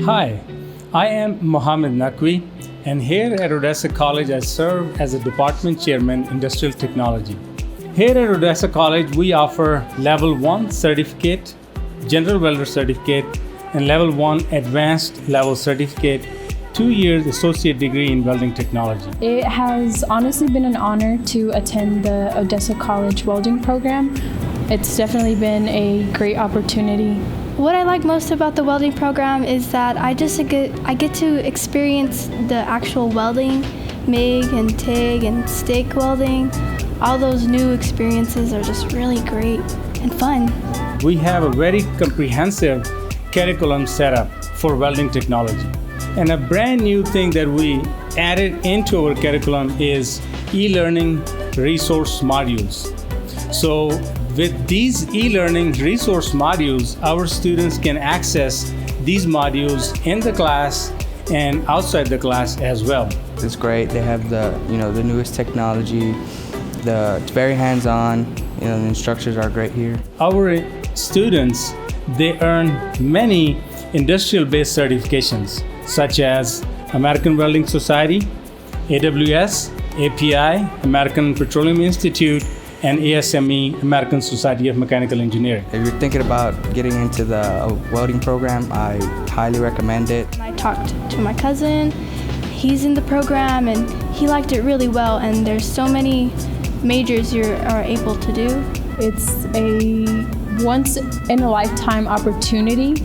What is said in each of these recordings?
Hi, I am Mohammed Naqvi, and here at Odessa College I serve as a Department Chairman, Industrial Technology. Here at Odessa College we offer Level 1 Certificate, General Welder Certificate, and Level 1 Advanced Level Certificate, 2 years Associate Degree in Welding Technology. It has honestly been an honor to attend the Odessa College Welding program. It's definitely been a great opportunity. What I like most about the welding program is that I get to experience the actual welding, MIG and TIG and stick welding. All those new experiences are just really great and fun. We have a very comprehensive curriculum set up for welding technology. And a brand new thing that we added into our curriculum is e-learning resource modules. So with these e-learning resource modules, our students can access these modules in the class and outside the class as well. It's great. They have the newest technology. It's very hands-on. The instructors are great here. Our students, they earn many industrial-based certifications such as American Welding Society, AWS, API, American Petroleum Institute, and ASME, American Society of Mechanical Engineering. If you're thinking about getting into the welding program, I highly recommend it. I talked to my cousin. He's in the program and he liked it really well, and there's so many majors you are able to do. It's a once-in-a-lifetime opportunity.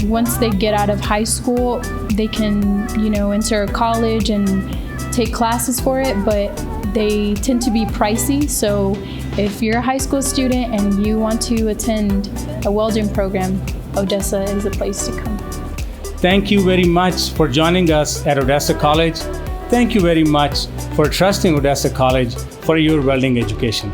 Once they get out of high school, they can, enter college and take classes for it, but they tend to be pricey. So if you're a high school student and you want to attend a welding program, Odessa is a place to come. Thank you very much for joining us at Odessa College. Thank you very much for trusting Odessa College for your welding education.